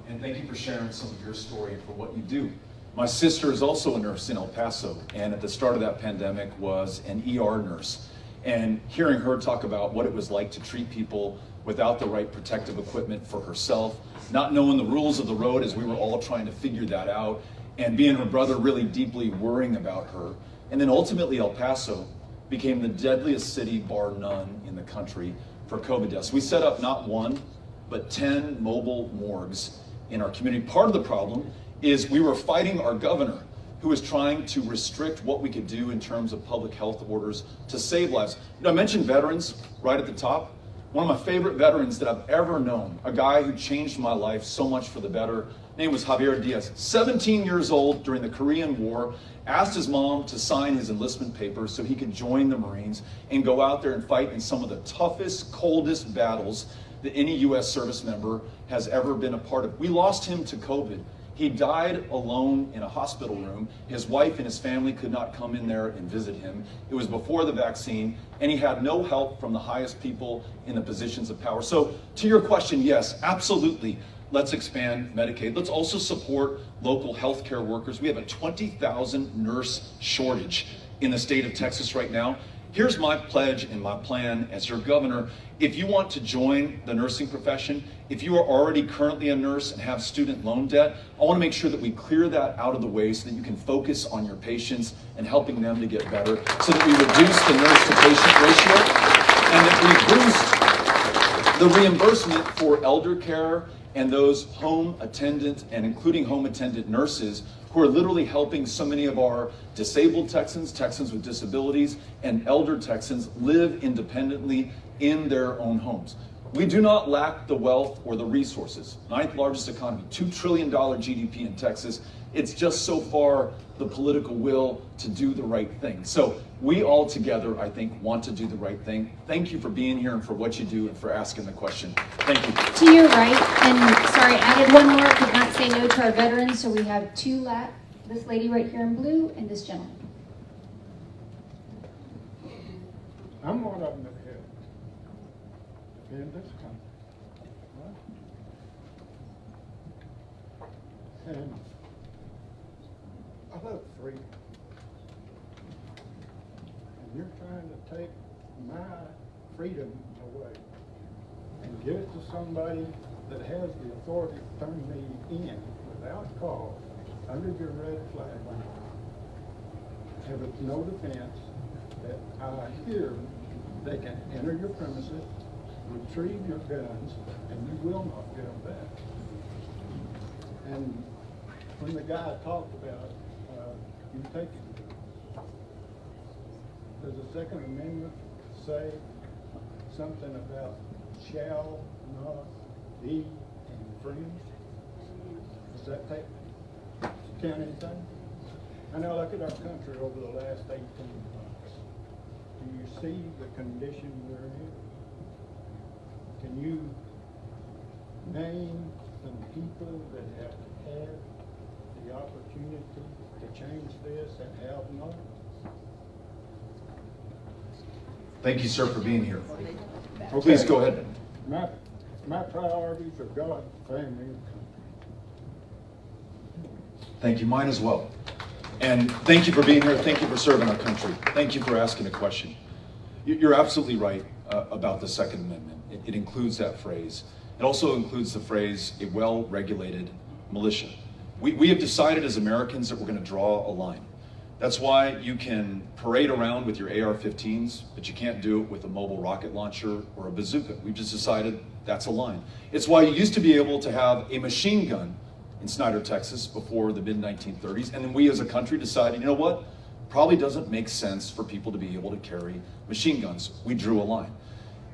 and thank you for sharing some of your story and for what you do. My sister is also a nurse in El Paso, and at the start of that pandemic was an ER nurse. And hearing her talk about what it was like to treat people without the right protective equipment for herself, not knowing the rules of the road as we were all trying to figure that out, and being her brother really deeply worrying about her. And then ultimately El Paso became the deadliest city, bar none, in the country for COVID deaths. We set up not 1, but 10 mobile morgues in our community. Part of the problem is we were fighting our governor, who was trying to restrict what we could do in terms of public health orders to save lives. You know, I mentioned veterans right at the top. One of my favorite veterans that I've ever known, a guy who changed my life so much for the better, name was Javier Diaz. 17 years old during the Korean War, asked his mom to sign his enlistment papers so he could join the Marines and go out there and fight in some of the toughest, coldest battles that any U.S. service member has ever been a part of. We lost him to COVID. He died alone in a hospital room. His wife and his family could not come in there and visit him. It was before the vaccine, and he had no help from the highest people in the positions of power. So to your question, yes, absolutely. Let's expand Medicaid. Let's also support local healthcare workers. We have a 20,000 nurse shortage in the state of Texas right now. Here's my pledge and my plan as your governor. If you want to join the nursing profession, if you are already currently a nurse and have student loan debt, I want to make sure that we clear that out of the way so that you can focus on your patients and helping them to get better, so that we reduce the nurse to patient ratio, and that we boost the reimbursement for elder care and those home attendant and including home attendant nurses who are literally helping so many of our disabled Texans, Texans with disabilities, and elder Texans live independently in their own homes. We do not lack the wealth or the resources. 9th largest economy, $2 trillion GDP in Texas. It's just so far the political will to do the right thing. So we all together, I think, want to do the right thing. Thank you for being here and for what you do and for asking the question. Thank you. To your right, and sorry, added one more, could not say no to our veterans, so we have two this lady right here in blue and this gentleman. I'm one of them that have in this country. Right? And I love freedom. And you're trying to take my freedom away and give it to somebody that has the authority to turn me in without cause under your red flag. And with no defense, that I hear they can enter your premises, retrieve your guns, and you will not get them back. And when the guy talked about you taking it, does the Second Amendment say something about shall not be infringed? Does that count anything? I know, look at our country over the last 18 months. Do you see the condition we're in? Can you name some people that have had the opportunity to change this and have not? Thank you, sir, for being here. Please go ahead. My priorities are God, family, and country. Thank you, mine as well. And thank you for being here. Thank you for serving our country. Thank you for asking a question. You're absolutely right about the Second Amendment. It includes that phrase. It also includes the phrase, a well-regulated militia. We have decided as Americans that we're going to draw a line. That's why you can parade around with your AR-15s, but you can't do it with a mobile rocket launcher or a bazooka. We've just decided that's a line. It's why you used to be able to have a machine gun in Snyder, Texas before the mid-1930s, and then we as a country decided, you know what? Probably doesn't make sense for people to be able to carry machine guns. We drew a line.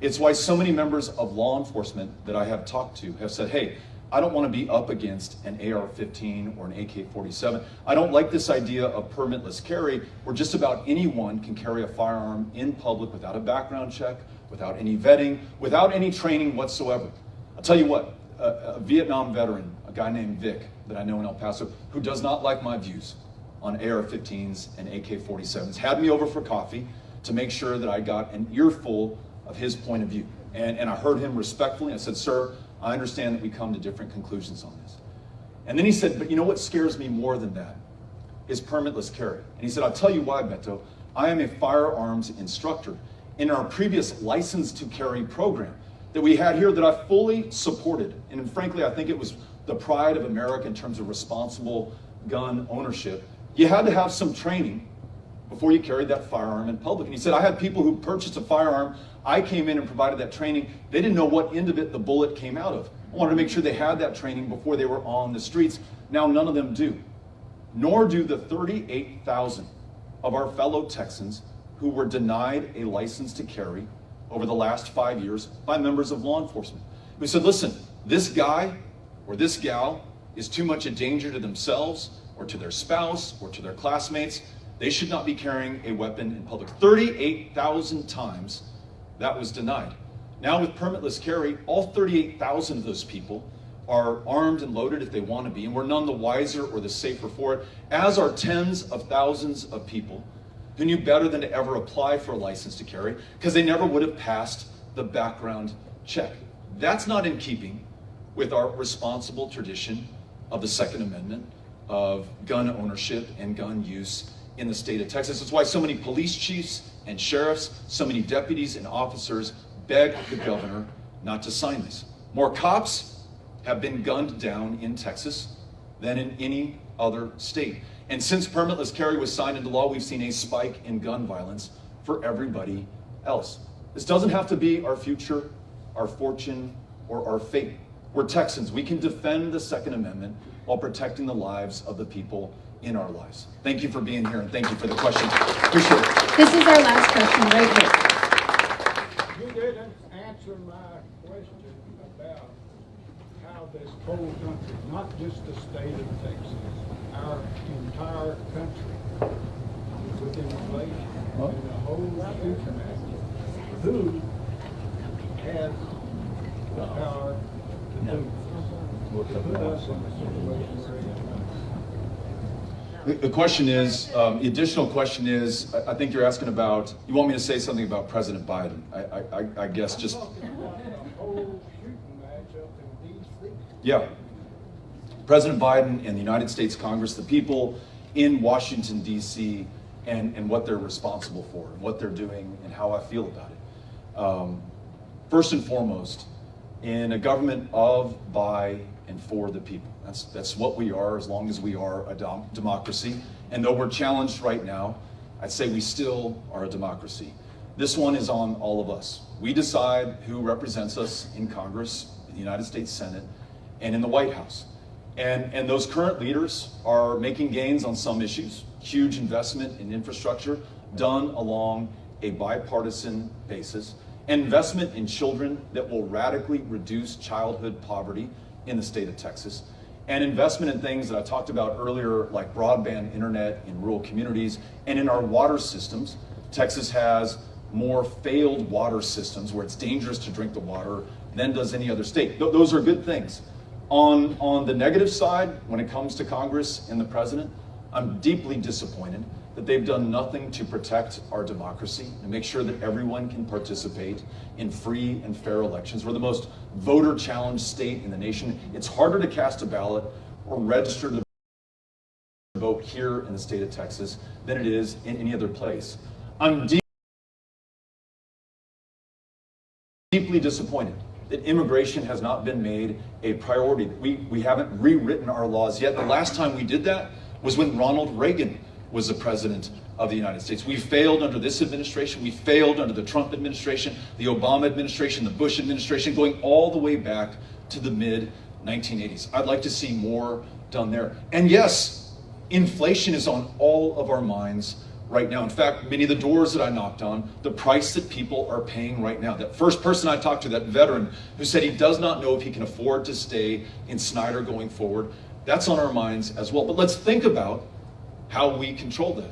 It's why so many members of law enforcement that I have talked to have said, hey, I don't want to be up against an AR-15 or an AK-47. I don't like this idea of permitless carry where just about anyone can carry a firearm in public without a background check, without any vetting, without any training whatsoever. I'll tell you what, a Vietnam veteran, a guy named Vic that I know in El Paso, who does not like my views on AR-15s and AK-47s, had me over for coffee to make sure that I got an earful of his point of view. And I heard him respectfully. I said, sir, I understand that we come to different conclusions on this. And then he said, but you know what scares me more than that is permitless carry. And he said, I'll tell you why, Beto. I am a firearms instructor in our previous license to carry program that we had here that I fully supported. And frankly, I think it was the pride of America in terms of responsible gun ownership. You had to have some training before you carried that firearm in public. And he said, I had people who purchased a firearm. I came in and provided that training. They didn't know what end of it the bullet came out of. I wanted to make sure they had that training before they were on the streets. Now none of them do. Nor do the 38,000 of our fellow Texans who were denied a license to carry over the last 5 years by members of law enforcement. We said, listen, this guy or this gal is too much a danger to themselves or to their spouse or to their classmates. They should not be carrying a weapon in public. 38,000 times that was denied. Now with permitless carry, all 38,000 of those people are armed and loaded if they want to be, and we're none the wiser or the safer for it, as are tens of thousands of people who knew better than to ever apply for a license to carry because they never would have passed the background check. That's not in keeping with our responsible tradition of the Second Amendment, of gun ownership and gun use in the state of Texas. It's why so many police chiefs and sheriffs, so many deputies and officers beg the governor not to sign this. More cops have been gunned down in Texas than in any other state. And since permitless carry was signed into law, we've seen a spike in gun violence for everybody else. This doesn't have to be our future, our fortune, or our fate. We're Texans. We can defend the Second Amendment while protecting the lives of the people in our lives. Thank you for being here, and thank you for the question. Appreciate it. This is our last question right here. You didn't answer answer my question about how this whole country, not just the state of Texas, our entire country, with inflation and the whole future, who has the power to do this? To put us in the situation we're in now. The question is, the additional question is, I think you're asking about, you want me to say something about President Biden? I guess just, yeah. President Biden and the United States Congress, the people in Washington, D.C., and what they're responsible for, and what they're doing, and how I feel about it. First and foremost, in a government of, by, and for the people. That's what we are, as long as we are a democracy. And though we're challenged right now, I'd say we still are a democracy. This one is on all of us. We decide who represents us in Congress, in the United States Senate, and in the White House. And those current leaders are making gains on some issues, huge investment in infrastructure done along a bipartisan basis, and investment in children that will radically reduce childhood poverty in the state of Texas, and investment in things that I talked about earlier, like broadband internet in rural communities and in our water systems. Texas has more failed water systems where it's dangerous to drink the water than does any other state. Those are good things. On the negative side, when it comes to Congress and the president, I'm deeply disappointed that they've done nothing to protect our democracy and make sure that everyone can participate in free and fair elections. We're the most voter-challenged state in the nation. It's harder to cast a ballot or register to vote here in the state of Texas than it is in any other place. I'm deeply disappointed that immigration has not been made a priority. We haven't rewritten our laws yet. The last time we did that was when Ronald Reagan was the president of the United States. We failed under this administration. We failed under the Trump administration, the Obama administration, the Bush administration, going all the way back to the mid-1980s. I'd like to see more done there. And yes, inflation is on all of our minds right now. In fact, many of the doors that I knocked on, the price that people are paying right now. That first person I talked to, that veteran who said he does not know if he can afford to stay in Snyder going forward, that's on our minds as well. But let's think about how we control that.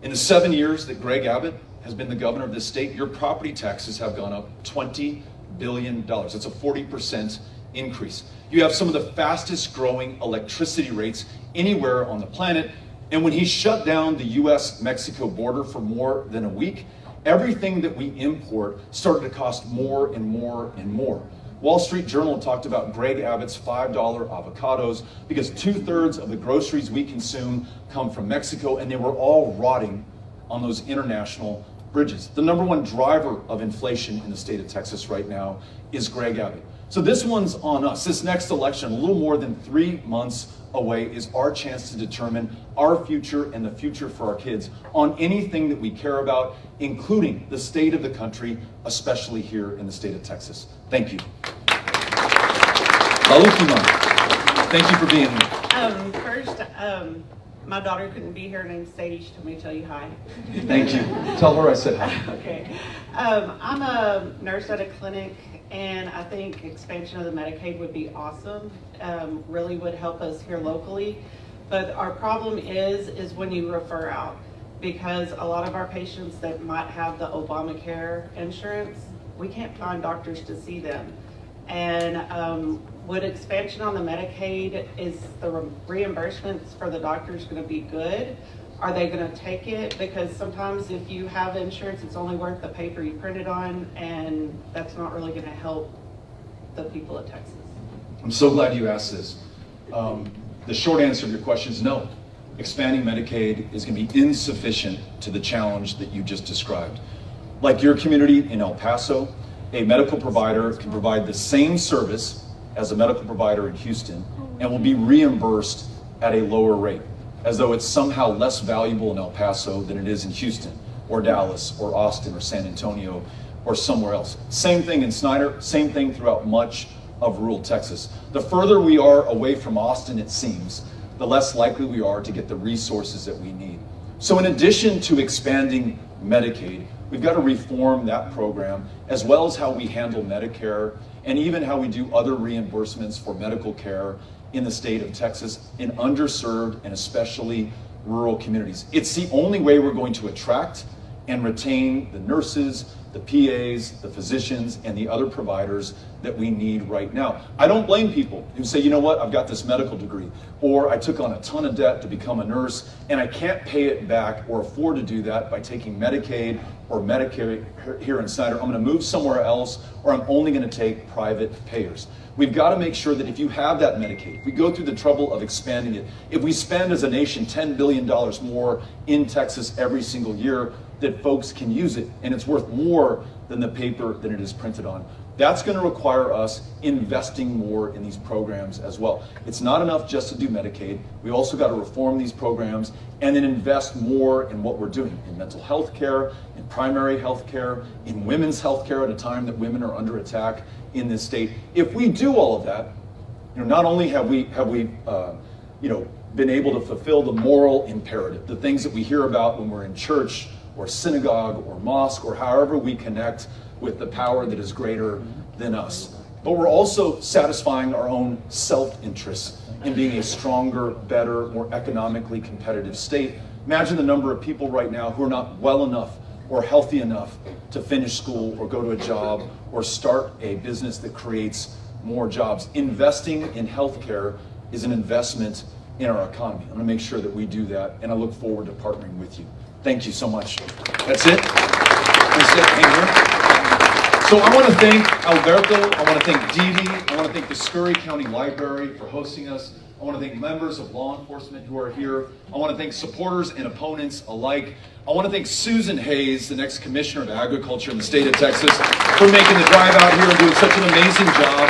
In the 7 years that Greg Abbott has been the governor of this state, your property taxes have gone up $20 billion. That's a 40% increase. You have some of the fastest growing electricity rates anywhere on the planet. And when he shut down the US-Mexico border for more than a week, everything that we import started to cost more and more and more. Wall Street Journal talked about Greg Abbott's $5 avocados because 2/3 of the groceries we consume come from Mexico, and they were all rotting on those international bridges. The number one driver of inflation in the state of Texas right now is Greg Abbott. So this one's on us. This next election, a little more than 3 months away, is our chance to determine our future and the future for our kids on anything that we care about, including the state of the country, especially here in the state of Texas. Thank you. Thank you for being here. First, my daughter couldn't be here, named Sadie. She told me to tell you hi. Thank you. Tell her I said hi. Okay. I'm a nurse at a clinic, and I think expansion of the Medicaid would be awesome. Really would help us here locally. But our problem is when you refer out, because a lot of our patients that might have the Obamacare insurance, we can't find doctors to see them. And would expansion on the Medicaid, is the reimbursements for the doctors going to be good? Are they going to take it? Because sometimes if you have insurance, it's only worth the paper you printed on, and that's not really going to help the people of Texas. I'm so glad you asked this. The short answer to your question is no. Expanding Medicaid is going to be insufficient to the challenge that you just described. Like your community in El Paso, a medical provider can provide the same service as a medical provider in Houston and will be reimbursed at a lower rate, as though it's somehow less valuable in El Paso than it is in Houston or Dallas or Austin or San Antonio or somewhere else. Same thing in Snyder, same thing throughout much of rural Texas. The further we are away from Austin, it seems, the less likely we are to get the resources that we need. So in addition to expanding Medicaid, We've got to reform that program, as well as how we handle Medicare and even how we do other reimbursements for medical care in the state of Texas in underserved and especially rural communities. It's the only way we're going to attract and retain the nurses, the PAs, the physicians, and the other providers that we need right now. I don't blame people who say, you know what, I've got this medical degree, or I took on a ton of debt to become a nurse, and I can't pay it back or afford to do that by taking Medicaid or Medicare here in Snyder. I'm gonna move somewhere else, or I'm only gonna take private payers. We've got to make sure that if you have that Medicaid, if we go through the trouble of expanding it, if we spend as a nation $10 billion more in Texas every single year, that folks can use it, and it's worth more than the paper that it is printed on. That's going to require us investing more in these programs as well. It's not enough just to do Medicaid. We also got to reform these programs and then invest more in what we're doing in mental health care, in primary health care, in women's health care at a time that women are under attack in this state. If we do all of that, not only have we been able to fulfill the moral imperative, the things that we hear about when we're in church or synagogue or mosque or however we connect with the power that is greater than us, but we're also satisfying our own self-interest in being a stronger, better, more economically competitive state. Imagine the number of people right now who are not well enough or healthy enough to finish school or go to a job or start a business that creates more jobs. Investing in healthcare is an investment in our economy. I'm gonna make sure that we do that, and I look forward to partnering with you. Thank you so much. That's it. That's it. Hang here. So I want to thank Alberto, I want to thank Dee Dee, I want to thank the Scurry County Library for hosting us. I want to thank members of law enforcement who are here. I want to thank supporters and opponents alike. I want to thank Susan Hayes, the next Commissioner of Agriculture in the state of Texas, for making the drive out here and doing such an amazing job.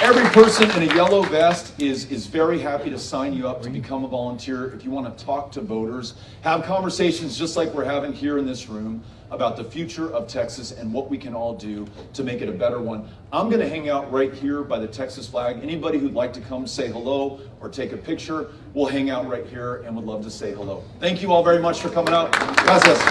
Every person in a yellow vest is very happy to sign you up to become a volunteer. If you want to talk to voters, have conversations just like we're having here in this room about the future of Texas and what we can all do to make it a better one. I'm going to hang out right here by the Texas flag. Anybody who'd like to come say hello or take a picture, we'll hang out right here and would love to say hello. Thank you all very much for coming out. Gracias.